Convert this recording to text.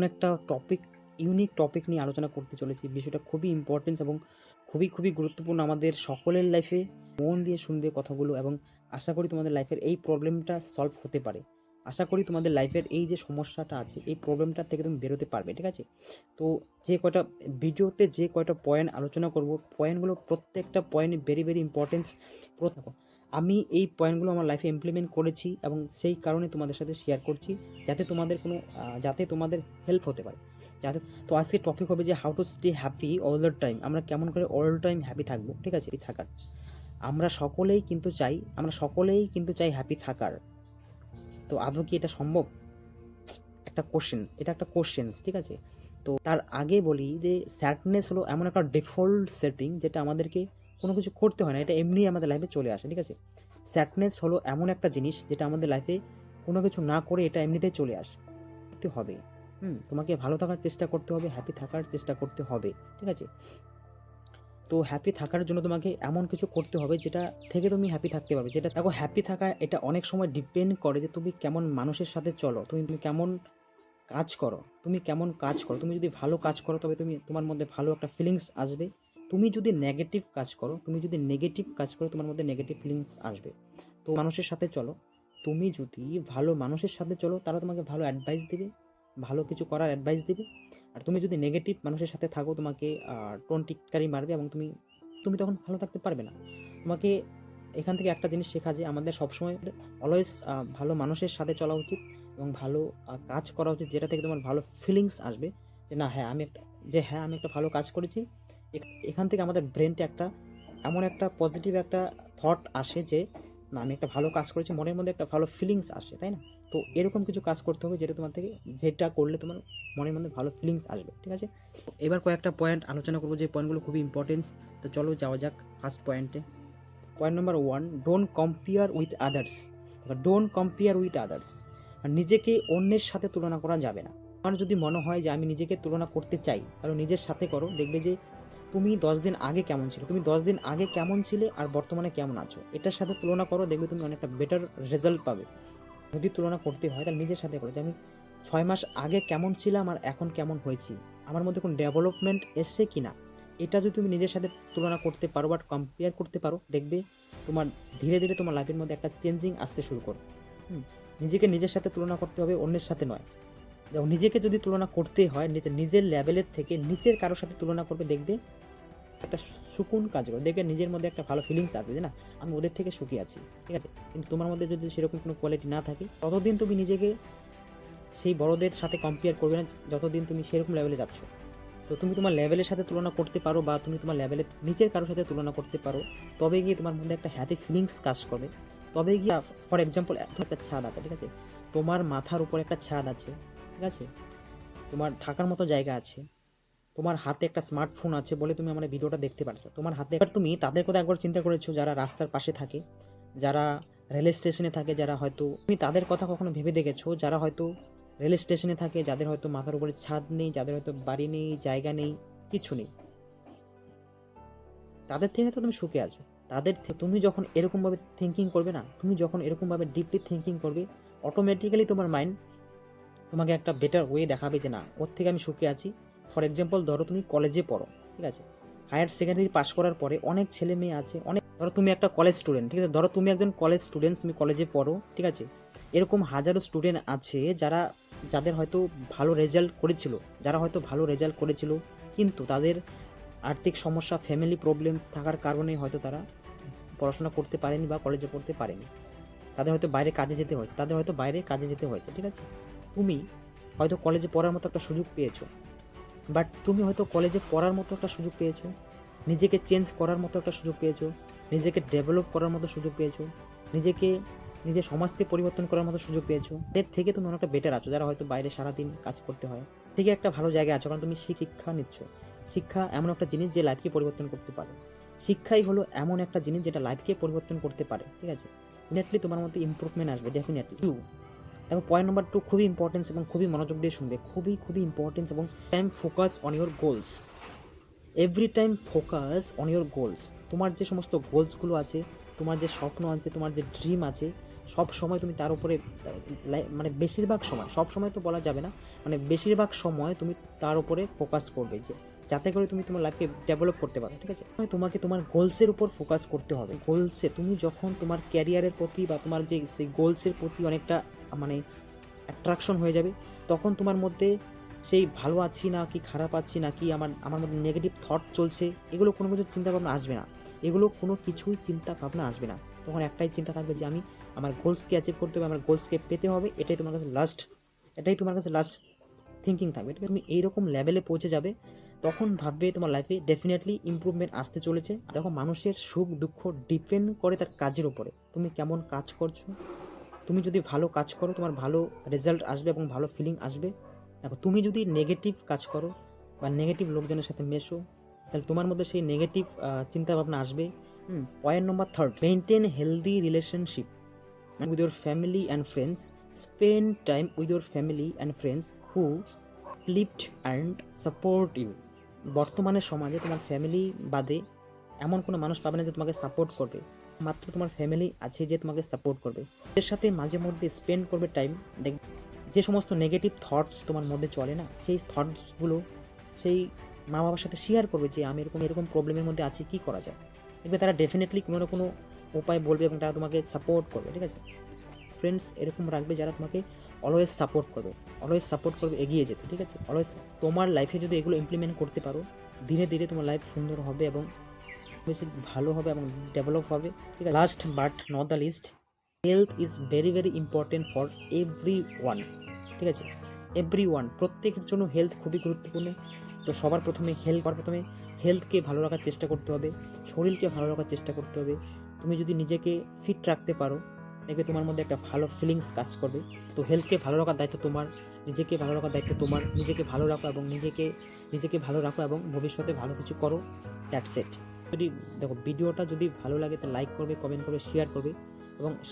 একটা unique topic নিয়ে আলোচনা করতে চলেছি। বিষয়টা খুবই ইম্পর্টেন্স এবং খুবই গুরুত্বপূর্ণ আমাদের সকলের লাইফে। মন দিয়ে শুনবে কথাগুলো এবং আশা করি তোমাদের লাইফের এই প্রবলেমটা সলভ হতে পারে। আশা করি তোমাদের লাইফের এই যে সমস্যাটা আছে, এই প্রবলেমটা থেকে তুমি বেরোতে পারবে, ঠিক আছে? তো যে কয়টা পয়েন্ট আলোচনা করব, পয়েন্টগুলো প্রত্যেকটা পয়েন্ট ভেরি ইম্পর্টেন্স। আমি এই পয়েন্টগুলো আমার লাইফে ইমপ্লিমেন্ট করেছি এবং সেই কারণে তোমাদের সাথে শেয়ার করছি, যাতে তোমাদের হেল্প হতে পারে। তো আজকে টপিক হবে যে how to stay happy all the time. আমরা কেমন করে অল টাইম হ্যাপি থাকবো, ঠিক আছে? থাকার আমরা সকলেই কিন্তু চাই হ্যাপি থাকার। তো আদৌ কি এটা সম্ভব? এটা একটা কোশ্চেন, ঠিক আছে? তো তার আগে বলি যে স্যাডনেস হলো এমন একটা ডিফল্ট সেটিং যেটা আমাদেরকে কোনো কিছু করতে হয় না, এটা এমনি আমাদের লাইফে চলে আসে, ঠিক আছে? স্যাডনেস হলো এমন একটা জিনিস যেটা আমাদের লাইফে কোনো কিছু না করে এটা এমনিতেই চলে আসে। হবে তোমাকে ভালো থাকার চেষ্টা করতে হবে, হ্যাপি থাকার চেষ্টা করতে হবে, ঠিক আছে? তো হ্যাপি থাকার জন্য তোমাকে এমন কিছু করতে হবে যেটা থেকে তুমি হ্যাপি থাকতে পারবে। যেটা দেখো, হ্যাপি থাকা এটা অনেক সময় ডিপেন্ড করে যে তুমি কেমন মানুষের সাথে চলো, তুমি কেমন কাজ করো। তুমি যদি ভালো কাজ করো তবে তোমার মধ্যে ভালো একটা ফিলিংস আসবে। তুমি যদি নেগেটিভ কাজ করো তোমার মধ্যে নেগেটিভ ফিলিংস আসবে। তো মানুষের সাথে চলো। তুমি যদি ভালো মানুষের সাথে চলো তারা তোমাকে ভালো অ্যাডভাইস দিবে, ভালো কিছু করার অ্যাডভাইস দিবে। আর তুমি যদি নেগেটিভ মানুষের সাথে থাকো তোমাকে টোন টিটকারি মারবে এবং তুমি তখন ভালো থাকতে পারবে না। তোমাকে এখান থেকে একটা জিনিস শেখা যে আমাদের সবসময় অলওয়েজ ভালো মানুষের সাথে চলা উচিত এবং ভালো কাজ করা উচিত, যেটা থেকে তোমার ভালো ফিলিংস আসবে যে না, হ্যাঁ আমি একটা ভালো কাজ করেছি। এখান থেকে আমাদের ব্রেনটা এমন একটা পজিটিভ একটা থট আসে যে না, আমি একটা ভালো কাজ করেছি, মনের মধ্যে একটা ভালো ফিলিংস আসে, তাই না? তো এরকম কিছু কাজ করতে হবে যেটা করলে তোমার মনের মধ্যে ভালো ফিলিংস আসবে, ঠিক আছে? এবার কয়েকটা পয়েন্ট আলোচনা করবো, যে পয়েন্টগুলো খুবই ইম্পর্টেন্স। তো চলো যাওয়া যাক ফার্স্ট পয়েন্টে। Point number 1, don't compare with others. নিজেকে অন্যের সাথে তুলনা করা যাবে না। আমার যদি মনে হয় যে আমি নিজেকে তুলনা করতে চাই, তাহলে নিজের সাথে করো। দেখবে যে তুমি 10 দিন আগে কেমন ছিলে আর বর্তমানে কেমন আছো, এটার সাথে তুলনা করো। দেখবে তুমি অনেকটা বেটার রেজাল্ট পাবে। যদি তুলনা করতে হয় তাহলে নিজের সাথে করো, যে আমি 6 মাস আগে কেমন ছিলাম আর এখন কেমন হয়েছি, আমার মধ্যে কোনো ডেভেলপমেন্ট এসছে কি না। এটা যদি তুমি নিজের সাথে তুলনা করতে পারো বা কম্পেয়ার করতে পারো, দেখবে তোমার ধীরে ধীরে তোমার লাইফের মধ্যে একটা চেঞ্জিং আসতে শুরু করবে। নিজেকে নিজের সাথে তুলনা করতে হবে, অন্যের সাথে নয়। এবং নিজেকে যদি তুলনা করতে হয় নিজের লেভেলের থেকে নিচের কারোর সাথে তুলনা করবে, দেখবে একটা সুকুন কাজ করে, দেখবে নিজের মধ্যে একটা ভালো ফিলিংস আসবে যে না, আমি ওদের থেকে সুখী আছি, ঠিক আছে? কিন্তু তোমার মধ্যে যদি সেরকম কোনো কোয়ালিটি না থাকে, ততদিন তুমি নিজেকে সেই বড়দের সাথে কম্পেয়ার করবে না, যতদিন তুমি সেরকম লেভেলে যাচ্ছ। তো তুমি তোমার লেভেলের সাথে তুলনা করতে পারো বা তুমি তোমার লেভেলের নিচের কারোর সাথে তুলনা করতে পারো, তবে গিয়ে তোমার মধ্যে একটা হ্যাপি ফিলিংস কাজ করবে। তবে গিয়ে ফর এক্সাম্পল একটা ছাদ আছে, ঠিক আছে? তোমার মাথার উপর একটা ছাদ আছে, ঠিক আছে? তোমার থাকার মতো জায়গা আছে, তোমার হাতে একটা স্মার্টফোন আছে বলে তুমি আমার ভিডিওটা দেখতে পারছো তোমার হাতে। এবার তুমি তাদের কথা একবার চিন্তা করেছো যারা রাস্তার পাশে থাকে, যারা রেল স্টেশনে থাকে, যারা হয়তো তুমি তাদের কথা কখনো ভেবে দেখেছো, যারা হয়তো রেল স্টেশনে থাকে, যাদের হয়তো মাথার উপরে ছাদ নেই, যাদের হয়তো বাড়ি নেই, জায়গা নেই, কিছু নেই, তাদের থেকে তো তুমি সুখে আছো। তুমি যখন এরকমভাবে থিঙ্কিং করবে না, তুমি যখন এরকমভাবে ডিপলি থিঙ্কিং করবে, অটোমেটিক্যালি তোমার মাইন্ড তোমাকে একটা বেটার ওয়ে দেখাবে যে না, ওর থেকে আমি সুখে আছি। ফর এক্সাম্পল ধরো তুমি কলেজে পড়ো, ঠিক আছে? হায়ার সেকেন্ডারি পাস করার পরে অনেক ছেলে মেয়ে আছে, ধরো তুমি একটা কলেজ স্টুডেন্ট, ঠিক আছে? ধরো তুমি একজন কলেজ স্টুডেন্ট, তুমি কলেজে পড়ো, ঠিক আছে? এরকম হাজারো স্টুডেন্ট আছে যাদের হয়তো ভালো রেজাল্ট করেছিল, কিন্তু তাদের আর্থিক সমস্যা, ফ্যামিলি প্রবলেমস থাকার কারণে হয়তো তারা পড়াশোনা করতে পারেনি বা কলেজে পড়তে পারেনি। তাদের হয়তো বাইরে কাজে যেতে হয়েছে, ঠিক আছে? তুমি হয়তো কলেজে পড়ার মতো একটা সুযোগ পেয়েছো, নিজেকে চেঞ্জ করার মতো একটা সুযোগ পেয়েছো, নিজেকে ডেভেলপ করার মতো সুযোগ পেয়েছো, নিজের সমাজকে পরিবর্তন করার মতো সুযোগ পেয়েছো। এর থেকে তুমি অনেকটা বেটার আছো যারা হয়তো বাইরে সারাদিন কাজ করতে হয়, থেকে একটা ভালো জায়গায় আছো, কারণ তুমি শিক্ষা নিচ্ছ। শিক্ষা এমন একটা জিনিস যে লাইফকে পরিবর্তন করতে পারে। শিক্ষাই হলো এমন একটা জিনিস যেটা লাইফকে পরিবর্তন করতে পারে, ঠিক আছে? ডেফিনেটলি তোমার মধ্যে ইম্প্রুভমেন্ট আসবে, ডেফিনেটলি। এবং পয়েন্ট নাম্বার 2 খুবই ইম্পর্টেন্স এবং খুবই মনোযোগ দিয়ে শুনবে, খুবই ইম্পর্টেন্স। এবং time focus on your goals. Every time focus on your goals. তোমার যে সমস্ত গোলসগুলো আছে, তোমার যে স্বপ্ন আছে, তোমার যে ড্রিম আছে, সব সময় তুমি তার উপরে মানে বেশিরভাগ সময়, সব সময় তো বলা যাবে না, মানে বেশিরভাগ সময় তুমি তার উপরে ফোকাস করবে, যে যাতে করে তুমি তোমার লাইফকে ডেভেলপ করতে পারো, ঠিক আছে? তোমাকে তোমার গোলসের উপর ফোকাস করতে হবে। গোলসে তুমি যখন তোমার ক্যারিয়ারের প্রতি বা তোমার যে সেই গোলসের প্রতি অনেকটা মানে অ্যাট্রাকশন হয়ে যাবে, তখন তোমার মধ্যে সেই ভালো আছি না কি খারাপ আছি না কি আমার মধ্যে নেগেটিভ থট চলছে, এগুলো কোনো কিছু চিন্তা ভাবনা আসবে না। এগুলো কোনো কিছুই চিন্তা ভাবনা আসবে না। তখন একটাই চিন্তা থাকবে যে আমি আমার গোলসকে অ্যাচিভ করতে হবে, আমার গোলসকে পেতে হবে, এটাই তোমার কাছে লাস্ট থিঙ্কিং থাকবে। ঠিক আছে? তুমি এইরকম লেভেলে পৌঁছে যাবে, তখন ভাববে তোমার লাইফে ডেফিনেটলি ইম্প্রুভমেন্ট আসতে চলেছে। দেখো, মানুষের সুখ দুঃখ ডিপেন্ড করে তার কাজের উপরে, তুমি কেমন কাজ করছো। তুমি যদি ভালো কাজ করো, তোমার ভালো রেজাল্ট আসবে এবং ভালো ফিলিং আসবে। দেখো, তুমি যদি নেগেটিভ কাজ করো বা নেগেটিভ লোকজনের সাথে মেশো, তাহলে তোমার মধ্যে সেই নেগেটিভ চিন্তাভাবনা আসবে। Point number 3, maintain healthy relationship with your family and friends. Spend time with your family and friends who uplift and support you. বর্তমানে সমাজে তোমার ফ্যামিলি বাদে এমন কোনো মানুষ পাবে না যে তোমাকে সাপোর্ট করবে। মাত্র তোমার ফ্যামিলি আছে যে তোমাকে সাপোর্ট করবে। এর সাথে মাঝে মধ্যে স্পেন্ড করবে টাইম। দেখ, যে সমস্ত নেগেটিভ থটস তোমার মধ্যে চলে না, সেই থটসগুলো সেই মা বাবার সাথে শেয়ার করবে যে আমি এরকম এরকম প্রবলেমের মধ্যে আছি, কী করা যায়। দেখবে তারা ডেফিনেটলি কোনো না কোনো উপায় বলবে এবং তারা তোমাকে সাপোর্ট করবে, ঠিক আছে? ফ্রেন্ডস এরকম রাখবে যারা তোমাকে অলওয়েজ সাপোর্ট করবে এগিয়ে যেতে, ঠিক আছে? অলওয়েজ তোমার লাইফে যদি এগুলো ইমপ্লিমেন্ট করতে পারো, ধীরে ধীরে তোমার লাইফ সুন্দর হবে এবং বেশি ভালো হবে এবং ডেভেলপ হবে, ঠিক আছে? Last but not the least, health is very very important for everyone, ঠিক আছে? এভরি ওয়ান, প্রত্যেকের জন্য হেলথ খুবই গুরুত্বপূর্ণ। তো সবার প্রথমে হেলথকে ভালো রাখার চেষ্টা করতে হবে, শরীরকে ভালো রাখার চেষ্টা করতে হবে। তুমি যদি নিজেকে ফিট রাখতে পারো, দেখবে তোমার মধ্যে একটা ভালো ফিলিংস কাজ করবে। তো হেলথকে ভালো রাখার দায়িত্ব তোমার, নিজেকে ভালো রাখার দায়িত্ব তোমার। নিজেকে ভালো রাখো এবং নিজেকে ভালো রাখো এবং ভবিষ্যতে ভালো কিছু করো। That's it. যদি দেখো, ভিডিওটা যদি ভালো লাগে তো লাইক করবে, কমেন্ট করবে, শেয়ার করবে এবং